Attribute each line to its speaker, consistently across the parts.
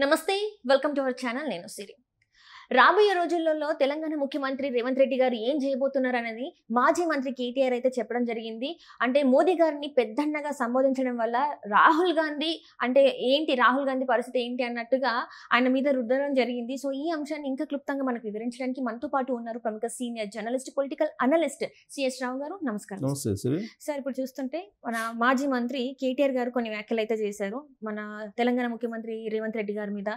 Speaker 1: నమస్తే welcome to our channel నేను సిరి రాబోయే రోజుల్లో తెలంగాణ ముఖ్యమంత్రి రేవంత్ రెడ్డి గారు ఏం చేయబోతున్నారు అనేది మాజీ మంత్రి కేటీఆర్ అయితే చెప్పడం జరిగింది. అంటే మోదీ గారిని పెద్దన్నగా సంబోధించడం వల్ల రాహుల్ గాంధీ అంటే ఏంటి రాహుల్ గాంధీ పరిస్థితి ఏంటి అన్నట్టుగా ఆయన మీద రుద్దడం జరిగింది. సో ఈ అంశాన్ని ఇంకా క్లుప్తంగా మనకు వివరించడానికి మనతో పాటు ఉన్నారు ప్రముఖ senior journalist political analyst C S Rao గారు. నమస్కారం.
Speaker 2: నమస్తే సిరి.
Speaker 1: సార్, ఇప్పుడు చూస్తుంటే మన మాజీ మంత్రి కేటీఆర్ గారు కొన్ని వ్యాఖ్యలు అయితే చేశారు మన తెలంగాణ ముఖ్యమంత్రి రేవంత్ రెడ్డి గారి మీద.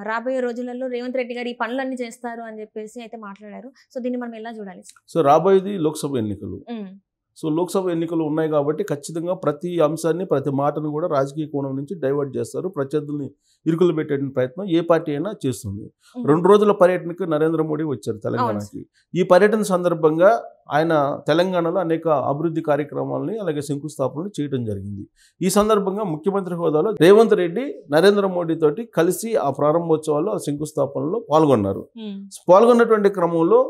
Speaker 1: రాబోయే రోజులలో రేవంత్ రెడ్డి గారు ఈ పనులన్నీ చేస్తారు అని చెప్పేసి అయితే మాట్లాడారు. సో దీన్ని మనం ఎలా చూడాలి?
Speaker 2: సో రాబోయేది లోక్సభ ఎన్నికలు. సో లోక్సభ ఎన్నికలు ఉన్నాయి కాబట్టి ఖచ్చితంగా ప్రతి అంశాన్ని ప్రతి మాటను కూడా రాజకీయ కోణం నుంచి డైవర్ట్ చేస్తారు. ప్రత్యర్థుల్ని ఇరుకులు పెట్టే ప్రయత్నం ఏ పార్టీ అయినా చేస్తుంది. 2 రోజుల పర్యటనకు నరేంద్ర మోడీ వచ్చారు తెలంగాణకి. ఈ పర్యటన సందర్భంగా ఆయన తెలంగాణలో అనేక అభివృద్ధి కార్యక్రమాలని అలాగే శంకుస్థాపనలు చేయడం జరిగింది. ఈ సందర్భంగా ముఖ్యమంత్రి హోదాలో రేవంత్ రెడ్డి నరేంద్ర మోడీ తోటి కలిసి ఆ ప్రారంభోత్సవాల్లో ఆ శంకుస్థాపనలో పాల్గొన్నారు. పాల్గొన్నటువంటి క్రమంలో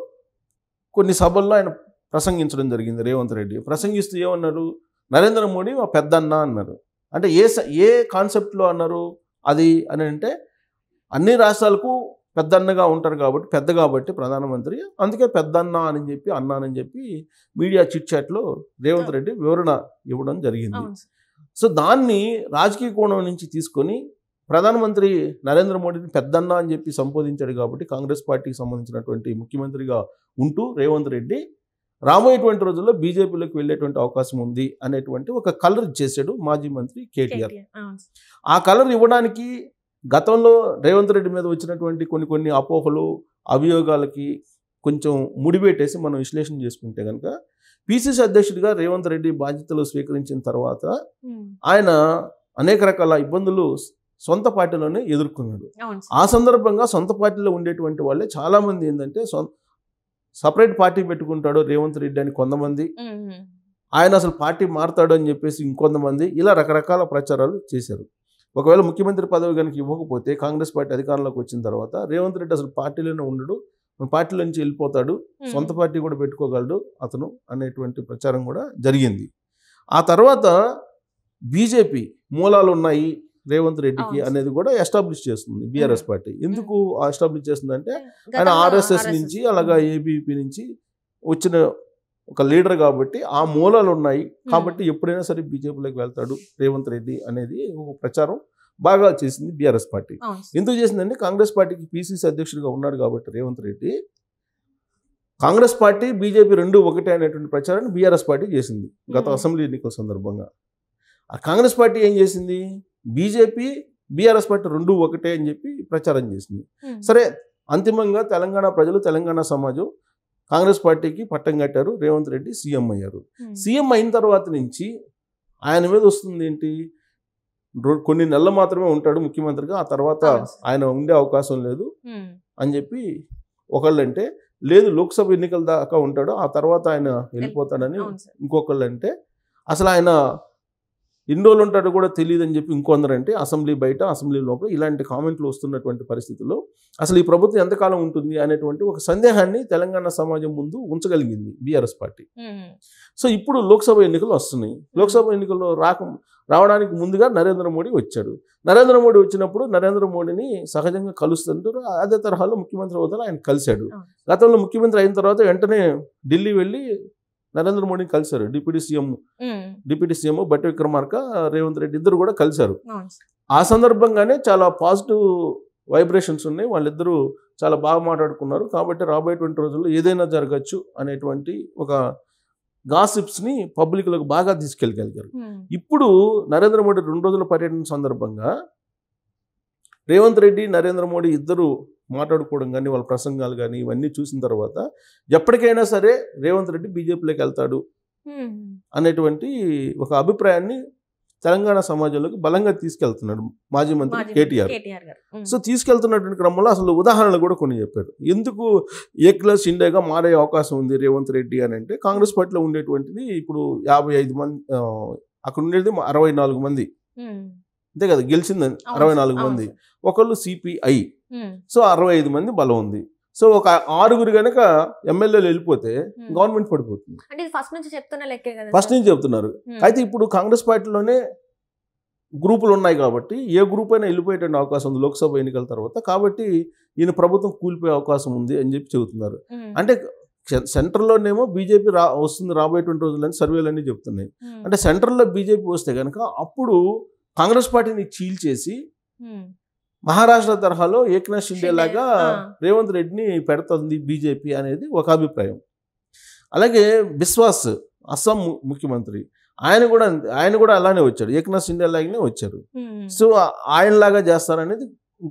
Speaker 2: కొన్ని సభల్లో ఆయన ప్రసంగించడం జరిగింది. రేవంత్ రెడ్డి ప్రసంగిస్తూ ఏమన్నారు, నరేంద్ర మోడీ మా పెద్దన్న అన్నారు. అంటే ఏ కాన్సెప్ట్లో అన్నారు అది అని అంటే, అన్ని రాష్ట్రాలకు పెద్దన్నగా ఉంటారు కాబట్టి పెద్ద కాబట్టి ప్రధానమంత్రి, అందుకే పెద్దన్న అని చెప్పి అన్నానని చెప్పి మీడియా చిట్ చాట్లో రేవంత్ రెడ్డి వివరణ ఇవ్వడం జరిగింది. సో దాన్ని రాజకీయ కోణం నుంచి తీసుకొని ప్రధానమంత్రి నరేంద్ర మోడీని పెద్దన్న అని చెప్పి సంబోధించాడు కాబట్టి కాంగ్రెస్ పార్టీకి సంబంధించినటువంటి ముఖ్యమంత్రిగా ఉంటూ రేవంత్ రెడ్డి రాబోయేటువంటి రోజుల్లో బీజేపీలోకి వెళ్ళేటువంటి అవకాశం ఉంది అనేటువంటి ఒక కలర్ ఇచ్చేసాడు మాజీ మంత్రి కేటీఆర్. ఆ కలర్ ఇవ్వడానికి గతంలో రేవంత్ రెడ్డి మీద వచ్చినటువంటి కొన్ని అపోహలు అభియోగాలకి కొంచెం ముడిపెట్టేసి మనం విశ్లేషణ చేసుకుంటే కనుక, పిసిసి అధ్యక్షుడిగా రేవంత్ రెడ్డి బాధ్యతలు స్వీకరించిన తర్వాత ఆయన అనేక రకాల ఇబ్బందులు సొంత పార్టీలోనే ఎదుర్కొన్నాడు. ఆ సందర్భంగా సొంత పార్టీలో ఉండేటువంటి వాళ్ళే చాలామంది ఏంటంటే సపరేట్ పార్టీ పెట్టుకుంటాడు రేవంత్ రెడ్డి అని కొంతమంది, ఆయన అసలు పార్టీ మారుతాడు అని చెప్పేసి ఇంకొంతమంది, ఇలా రకరకాల ప్రచారాలు చేశారు. ఒకవేళ ముఖ్యమంత్రి పదవి కనుక ఇవ్వకపోతే కాంగ్రెస్ పార్టీ అధికారంలోకి వచ్చిన తర్వాత రేవంత్ రెడ్డి అసలు పార్టీలోనే ఉండడు, పార్టీలో నుంచి వెళ్ళిపోతాడు, సొంత పార్టీ కూడా పెట్టుకోగలడు అతను అనేటువంటి ప్రచారం కూడా జరిగింది. ఆ తర్వాత బీజేపీ మూలాలు ఉన్నాయి రేవంత్ రెడ్డికి అనేది కూడా ఎస్టాబ్లిష్ చేస్తుంది బీఆర్ఎస్ పార్టీ. ఎందుకు ఎస్టాబ్లిష్ చేస్తుందంటే, ఆయన ఆర్ఎస్ఎస్ నుంచి అలాగా ఏబీపీ నుంచి వచ్చిన ఒక లీడర్ కాబట్టి ఆ మూలాలు ఉన్నాయి కాబట్టి ఎప్పుడైనా సరే బీజేపీలోకి వెళ్తాడు రేవంత్ రెడ్డి అనేది ఒక ప్రచారం బాగా చేసింది బీఆర్ఎస్ పార్టీ. ఎందుకు చేసిందంటే, కాంగ్రెస్ పార్టీకి పిసిసి అధ్యక్షుడిగా ఉన్నాడు కాబట్టి రేవంత్ రెడ్డి, కాంగ్రెస్ పార్టీ బీజేపీ రెండు ఒకటే అనేటువంటి ప్రచారాన్ని బీఆర్ఎస్ పార్టీ చేసింది గత అసెంబ్లీ ఎన్నికల సందర్భంగా. ఆ కాంగ్రెస్ పార్టీ ఏం చేసింది, బీజేపీ బీఆర్ఎస్ పార్టీ రెండు ఒకటే అని చెప్పి ప్రచారం చేసింది. సరే, అంతిమంగా తెలంగాణ ప్రజలు తెలంగాణ సమాజం కాంగ్రెస్ పార్టీకి పట్టం కట్టారు, రేవంత్ రెడ్డి సీఎం అయ్యారు. సీఎం అయిన తర్వాత నుంచి ఆయన మీద వస్తుంది ఏంటి, కొన్ని నెలలు మాత్రమే ఉంటాడు ముఖ్యమంత్రిగా, ఆ తర్వాత ఆయన ఉండే అవకాశం లేదు అని చెప్పి ఒకళ్ళంటే, లేదు లోక్సభ ఎన్నికల దాకా ఉంటాడు ఆ తర్వాత ఆయన వెళ్ళిపోతాడని ఇంకొకళ్ళంటే, అసలు ఆయన ఎన్ని రోజులు ఉంటాడో కూడా తెలియదు అని చెప్పి ఇంకొందరంటే, అసెంబ్లీ బయట అసెంబ్లీ లోపల ఇలాంటి కామెంట్లు వస్తున్నటువంటి పరిస్థితుల్లో అసలు ఈ ప్రభుత్వం ఎంతకాలం ఉంటుంది అనేటువంటి ఒక సందేహాన్ని తెలంగాణ సమాజం ముందు ఉంచగలిగింది బీఆర్ఎస్ పార్టీ. సో ఇప్పుడు లోక్సభ ఎన్నికలు వస్తున్నాయి. లోక్సభ ఎన్నికల్లో రావడానికి ముందుగా నరేంద్ర మోడీ వచ్చాడు. నరేంద్ర మోడీ వచ్చినప్పుడు నరేంద్ర మోడీని సహజంగా కలుస్తుంటారు. అదే తరహాలో ముఖ్యమంత్రి హోదాలో ఆయన కలిశాడు. గతంలో ముఖ్యమంత్రి అయిన తర్వాత వెంటనే ఢిల్లీ వెళ్ళి నరేంద్ర మోడీని కలిశారు. డిప్యూటీ సీఎం బట్టి విక్రమార్క, రేవంత్ రెడ్డి ఇద్దరు కూడా కలిశారు. ఆ సందర్భంగానే చాలా పాజిటివ్ వైబ్రేషన్స్ ఉన్నాయి, వాళ్ళిద్దరూ చాలా బాగా మాట్లాడుకున్నారు. కాబట్టి రాబోయేటువంటి రోజుల్లో ఏదైనా జరగచ్చు అనేటువంటి ఒక గాసిప్స్ని పబ్లిక్లకు బాగా తీసుకెళ్ళగలిగారు. ఇప్పుడు నరేంద్ర మోడీ 2 రోజుల పర్యటన సందర్భంగా రేవంత్ రెడ్డి నరేంద్ర మోడీ ఇద్దరు మాట్లాడుకోవడం కానీ వాళ్ళ ప్రసంగాలు కానీ ఇవన్నీ చూసిన తర్వాత ఎప్పటికైనా సరే రేవంత్ రెడ్డి బీజేపీలోకి వెళ్తాడు అనేటువంటి ఒక అభిప్రాయాన్ని తెలంగాణ సమాజంలోకి బలంగా తీసుకెళ్తున్నాడు మాజీ మంత్రి కేటీఆర్. సో తీసుకెళ్తున్నటువంటి క్రమంలో అసలు ఉదాహరణలు కూడా కొన్ని చెప్పారు. ఎందుకు ఏక్లస్ ఇండియాగా మారే అవకాశం ఉంది రేవంత్ రెడ్డి అని అంటే, కాంగ్రెస్ పార్టీలో ఉండేటువంటిది ఇప్పుడు 55 మంది, అక్కడ ఉండేది 64 మంది, అంతే కదా, గెలిచింది 64 మంది. ఒకళ్ళు సిపిఐ, సో 65 మంది బలం ఉంది. సో ఒక 6 గనక ఎమ్మెల్యేలు వెళ్ళిపోతే గవర్నమెంట్ పడిపోతుంది.
Speaker 1: అంటే ఫస్ట్ నుంచి చెప్తున్న లెక్కే కదా,
Speaker 2: ఫస్ట్ నుంచి చెప్తున్నారు. అయితే ఇప్పుడు కాంగ్రెస్ పార్టీలోనే గ్రూపులు ఉన్నాయి కాబట్టి ఏ గ్రూప్ అయినా వెళ్ళిపోయేటువంటి అవకాశం ఉంది లోక్సభ ఎన్నికల తర్వాత. కాబట్టి ఈయన ప్రభుత్వం కూలిపోయే అవకాశం ఉంది అని చెప్పి చెబుతున్నారు. అంటే సెంట్రల్లోనేమో బీజేపీ వస్తుంది రాబోయేటువంటి రోజులని సర్వేలన్నీ చెప్తున్నాయి. అంటే సెంట్రల్లో బీజేపీ వస్తే కనుక అప్పుడు కాంగ్రెస్ పార్టీని చీల్చేసి మహారాష్ట్ర తరహాలో ఏక్నాథ్ షిండే లాగా రేవంత్ రెడ్డిని పెడుతుంది బీజేపీ అనేది ఒక అభిప్రాయం. అలాగే బిశ్వాస్ అస్సాం ముఖ్యమంత్రి ఆయన కూడా అలానే వచ్చాడు, ఏక్నాథ్ షిండే లాగానే వచ్చారు. సో ఆయనలాగా చేస్తారనేది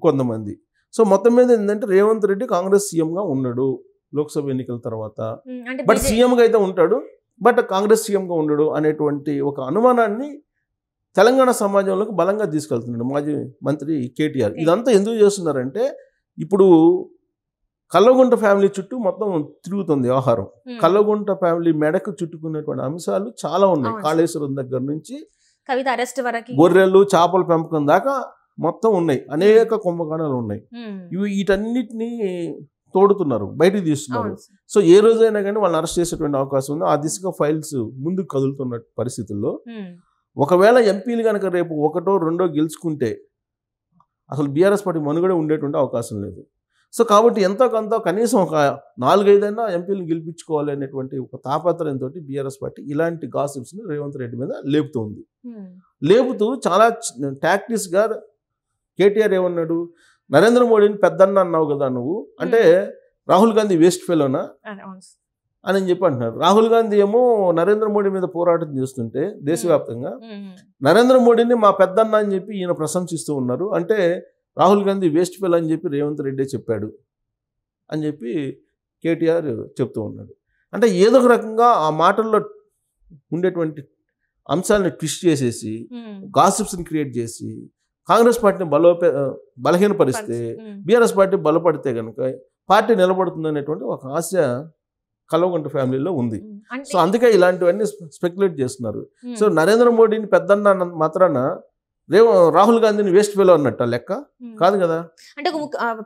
Speaker 2: కొంతమంది. సో మొత్తం మీద ఏంటంటే రేవంత్ రెడ్డి కాంగ్రెస్ సీఎంగా ఉన్నాడు లోక్సభ ఎన్నికల తర్వాత. బట్ సీఎంగా అయితే ఉంటాడు, బట్ కాంగ్రెస్ సీఎంగా ఉండడు అనేటువంటి ఒక అనుమానాన్ని తెలంగాణ సమాజంలోకి బలంగా తీసుకెళ్తున్నాడు మాజీ మంత్రి కేటీఆర్. ఇదంతా ఎందుకు చేస్తున్నారంటే ఇప్పుడు కల్వకుంట్ల ఫ్యామిలీ చుట్టూ మొత్తం తిరుగుతుంది వ్యవహారం. కల్వకుంట్ల ఫ్యామిలీ మెడకు చుట్టుకునేటువంటి అంశాలు చాలా ఉన్నాయి. కాళేశ్వరం దగ్గర నుంచి
Speaker 1: కవిత అరెస్ట్ వరకు,
Speaker 2: గొర్రెలు చేపల పెంపకం దాకా మొత్తం ఉన్నాయి. అనేక కుంభకోణాలు ఉన్నాయి. వీటన్నిటినీ తోడుతున్నారు, బయటికి తీస్తున్నారు. సో ఏ రోజైనా కానీ వాళ్ళని అరెస్ట్ చేసేటువంటి అవకాశం ఉంది. ఆ దిశగా ఫైల్స్ ముందుకు కదులుతున్న పరిస్థితుల్లో ఒకవేళ ఎంపీలు కనుక రేపు 1, 2 గెలుచుకుంటే అసలు బీఆర్ఎస్ పార్టీ మనుగడ ఉండేటువంటి అవకాశం లేదు. సో కాబట్టి ఎంతో కొంత కనీసం ఒక 4-5 ఎంపీలను గెలిపించుకోవాలి అనేటువంటి ఒక తాపత్రయంతో బీఆర్ఎస్ పార్టీ ఇలాంటి గాసిప్స్ని రేవంత్ రెడ్డి మీద లేపుతుంది. లేపుతూ చాలా టాక్టిక్స్గా కేటీఆర్ ఏమన్నాడు, నరేంద్ర మోడీని పెద్దన్న అన్నావు కదా నువ్వు, అంటే రాహుల్ గాంధీ వేస్ట్ ఫెలోనా అని చెప్పి అంటున్నారు. రాహుల్ గాంధీ ఏమో నరేంద్ర మోడీ మీద పోరాటం చేస్తుంటే దేశవ్యాప్తంగా నరేంద్ర మోడీని మా పెద్దన్న అని చెప్పి ఈయన ప్రశంసిస్తూ ఉన్నారు. అంటే రాహుల్ గాంధీ వేస్ట్ ఫెలో అని చెప్పి రేవంత్ రెడ్డి చెప్పాడు అని చెప్పి కేటీఆర్ చెప్తూ ఉన్నాడు. అంటే ఏదో ఒక రకంగా ఆ మాటల్లో ఉండేటువంటి అంశాలను ట్విస్ట్ చేసేసి గాసిప్స్ని క్రియేట్ చేసి కాంగ్రెస్ పార్టీని బలహీనపరిస్తే బీఆర్ఎస్ పార్టీ బలపడితే కనుక పార్టీ నిలబడుతుంది అనేటువంటి ఒక ఆశ కల్వకుంట్ల ఫ్యామిలీలో ఉంది. సో అందుకే ఇలాంటివన్నీ స్పెక్యులేట్ చేస్తున్నారు. సో నరేంద్ర మోడీని పెద్దన్న మాత్రాన రాహుల్ గాంధీని వేస్ట్ ఫెలో అన్నట్ట లెక్క కాదు కదా.
Speaker 1: అంటే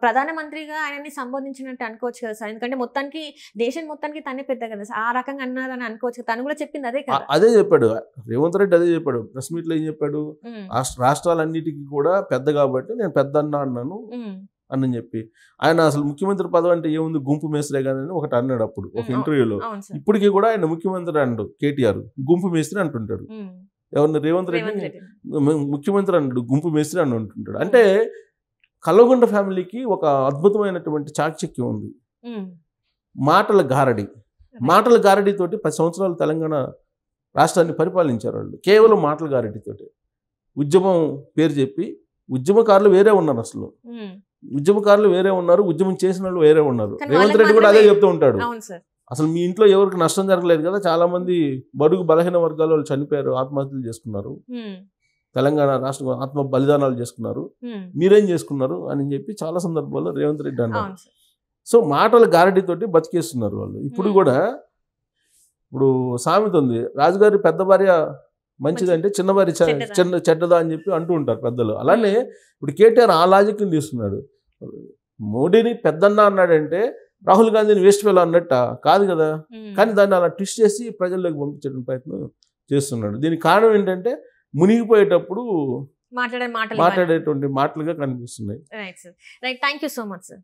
Speaker 1: ప్రధానమంత్రిగా ఆయనని సంబోధించినట్టు అనుకోవచ్చు కదా సార్, ఎందుకంటే మొత్తానికి దేశం మొత్తానికి తనే పెద్ద కదా సార్, ఆ రకంగా అన్నారని అనుకోవచ్చు. తను కూడా చెప్పింది అదే కదా.
Speaker 2: అదే చెప్పాడు రేవంత్ రెడ్డి, అదే చెప్పాడు ప్రెస్ మీట్ లో. ఏం చెప్పాడు, రాష్ట్రాలన్నిటికీ కూడా పెద్ద కాబట్టి నేను పెద్దన్న అన్నాను అని చెప్పి. ఆయన అసలు ముఖ్యమంత్రి పదవి అంటే ఏముంది, గుంపు మేస్త్రే కానీ ఒకటి అన్నాడు అప్పుడు ఒక ఇంటర్వ్యూలో. ఇప్పటికీ కూడా ఆయన ముఖ్యమంత్రి అన్నాడు కేటీఆర్, గుంపు మేస్త్రి అంటుంటాడు. ఎవరిని, రేవంత్ రెడ్డి ముఖ్యమంత్రి అన్నాడు, గుంపు మేస్త్రి అని అంటుంటాడు. అంటే కల్వకుంట్ల ఫ్యామిలీకి ఒక అద్భుతమైనటువంటి చాకచక్యం ఉంది. మాటల గారడితోటి 10 సంవత్సరాలు తెలంగాణ రాష్ట్రాన్ని పరిపాలించారు వాళ్ళు. కేవలం మాటల గారడితోటి ఉద్యమం పేరు చెప్పి, ఉద్యమకారులు వేరే ఉన్నారు, అసలు ఉద్యమకారులు వేరే ఉన్నారు, ఉద్యమం చేసిన వాళ్ళు వేరే ఉన్నారు. రేవంత్ రెడ్డి కూడా అదే చెప్తూ ఉంటాడు. అసలు మీ ఇంట్లో ఎవరికి నష్టం జరగలేదు కదా, చాలా మంది బడుగు బలహీన వర్గాల వాళ్ళు చనిపోయారు, ఆత్మహత్యలు చేసుకున్నారు, తెలంగాణ రాష్ట్ర ఆత్మ బలిదానాలు చేసుకున్నారు, మీరేం చేసుకున్నారు అని చెప్పి చాలా సందర్భాల్లో రేవంత్ రెడ్డి అన్నారు. సో మాటల గారడితోటి బతికేస్తున్నారు వాళ్ళు. ఇప్పుడు కూడా ఇప్పుడు సామెత ఉంది, రాజుగారి పెద్ద భార్య మంచిదంటే చిన్న భార్య చెడ్డదా అని చెప్పి అంటూ ఉంటారు పెద్దలు. అలానే ఇప్పుడు కేటీఆర్ ఆ లాజిక్ని తీస్తున్నాడు. మోడీని పెద్దన్న అన్నాడంటే రాహుల్ గాంధీని వేస్ట్ ఫెలో అన్నట్ట కాదు కదా, కానీ దాన్ని అలా ట్విస్ట్ చేసి ప్రజల్లోకి పంపించడం ప్రయత్నం చేస్తున్నాడు. దీనికి కారణం ఏంటంటే మునిగిపోయేటప్పుడు మాట్లాడేటువంటి మాటలుగా కనిపిస్తున్నాయి.
Speaker 1: Right sir, right, thank you so much sir.